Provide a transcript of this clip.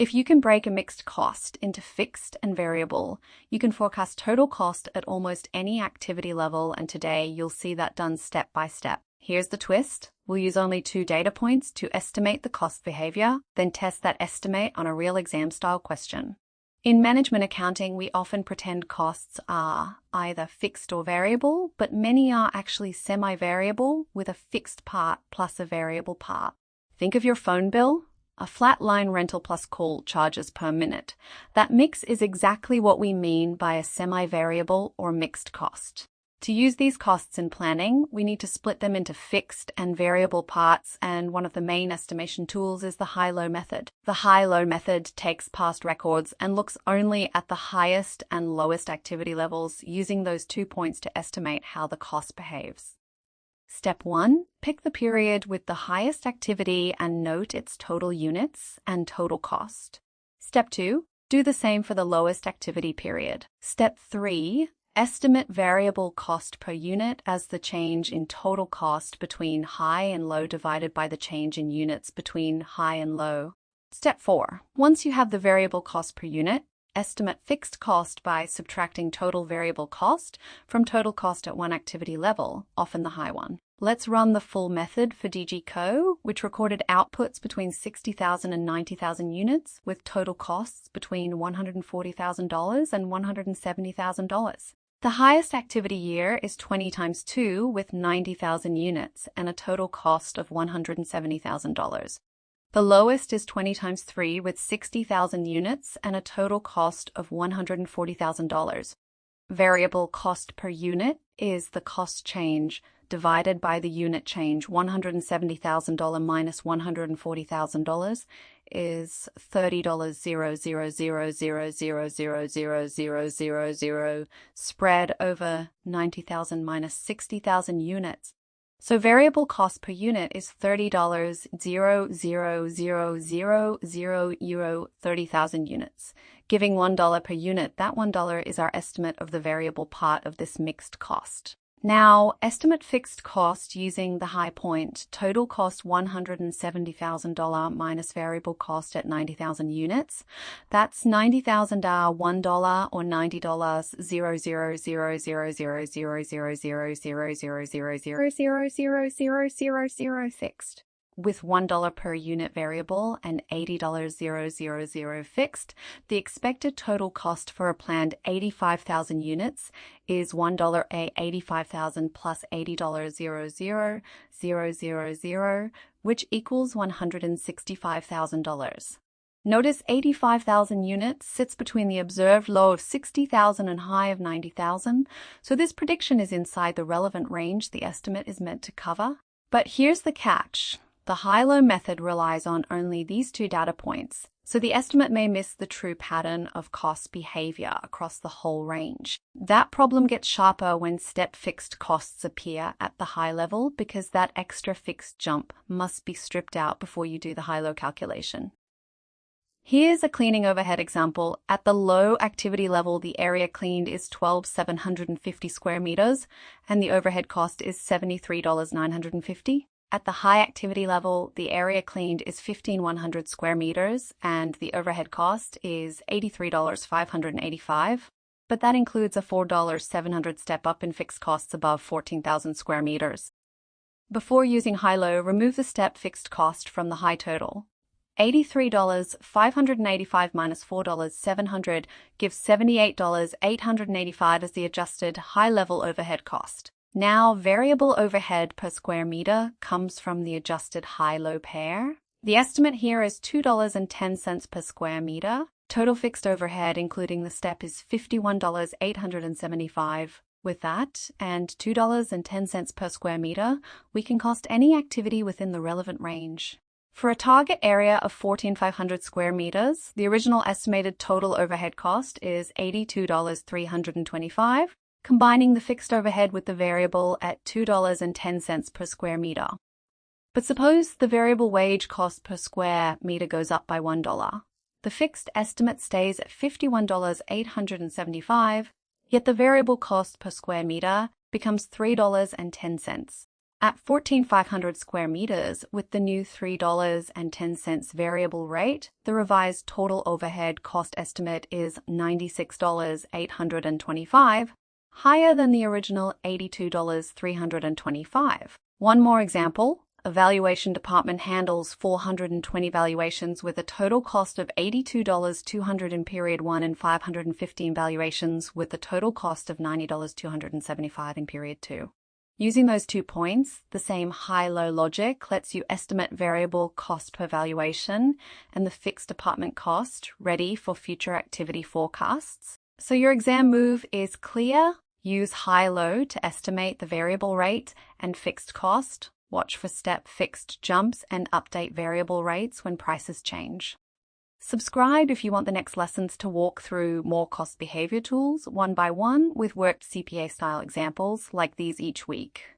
If you can break a mixed cost into fixed and variable, you can forecast total cost at almost any activity level, and today you'll see that done step by step. Here's the twist. We'll use only 2 data points to estimate the cost behavior, then test that estimate on a real exam-style question. In management accounting, we often pretend costs are either fixed or variable, but many are actually semi-variable with a fixed part plus a variable part. Think of your phone bill. A flat line rental plus call charges per minute. That mix is exactly what we mean by a semi-variable or mixed cost. To use these costs in planning, we need to split them into fixed and variable parts, and one of the main estimation tools is the high-low method. The high-low method takes past records and looks only at the highest and lowest activity levels, using those 2 points to estimate how the cost behaves. Step 1. Pick the period with the highest activity and note its total units and total cost. Step 2. Do the same for the lowest activity period. Step 3. Estimate variable cost per unit as the change in total cost between high and low divided by the change in units between high and low. Step 4. Once you have the variable cost per unit, estimate fixed cost by subtracting total variable cost from total cost at one activity level, often the high one. Let's run the full method for DG Co, which recorded outputs between 60,000 and 90,000 units with total costs between $140,000 and $170,000. The highest activity year is 20 times 2 with 90,000 units and a total cost of $170,000. The lowest is 20 times 3 with 60,000 units and a total cost of $140,000. Variable cost per unit is the cost change divided by the unit change. $170,000 minus $140,000 is $30,000,000,000,000,000 spread over 90,000 minus 60,000 units. So variable cost per unit is $30,000,000,000 30,000 units. Giving $1 per unit, that $1 is our estimate of the variable part of this mixed cost. Now, estimate fixed cost using the high point. Total cost $170,000 minus variable cost at 90,000 units. That's $90,000 $1 or $90 $0,000,000,000,000,000,000,000,000,000 fixed. With $1 per unit variable and $80,000 fixed, the expected total cost for a planned 85,000 units is $1,85,000 plus $80,000,000,000, which equals $165,000. Notice 85,000 units sits between the observed low of 60,000 and high of 90,000, so this prediction is inside the relevant range the estimate is meant to cover. But here's the catch. The high-low method relies on only these 2 data points, so the estimate may miss the true pattern of cost behavior across the whole range. That problem gets sharper when step-fixed costs appear at the high level because that extra fixed jump must be stripped out before you do the high-low calculation. Here's a cleaning overhead example. At the low activity level, the area cleaned is 12,750 square meters, and the overhead cost is $73,950. At the high activity level, the area cleaned is 15,100 square meters and the overhead cost is $83,585, but that includes a $4,700 step up in fixed costs above 14,000 square meters. Before using high-low, remove the step fixed cost from the high total. $83,585 minus $4,700 gives $78,885 as the adjusted high-level overhead cost. Now, variable overhead per square meter comes from the adjusted high-low pair. The estimate here is $2.10 per square meter. Total fixed overhead, including the step, is $51,875. With that, and $2.10 per square meter, we can cost any activity within the relevant range. For a target area of 14,500 square meters, the original estimated total overhead cost is $82,325. Combining the fixed overhead with the variable at $2.10 per square meter. But suppose the variable wage cost per square meter goes up by $1. The fixed estimate stays at $51,875, yet the variable cost per square meter becomes $3.10. At 14,500 square meters, with the new $3.10 variable rate, the revised total overhead cost estimate is $96,825, higher than the original $82,325. One more example. A valuation department handles 420 valuations with a total cost of $82,200 in period 1 and 515 valuations with a total cost of $90,275 in period 2. Using those 2 points, the same high-low logic lets you estimate variable cost per valuation and the fixed department cost ready for future activity forecasts. So your exam move is clear. Use high-low to estimate the variable rate and fixed cost. Watch for step fixed jumps and update variable rates when prices change. Subscribe if you want the next lessons to walk through more cost behavior tools one by one with worked CPA-style examples like these each week.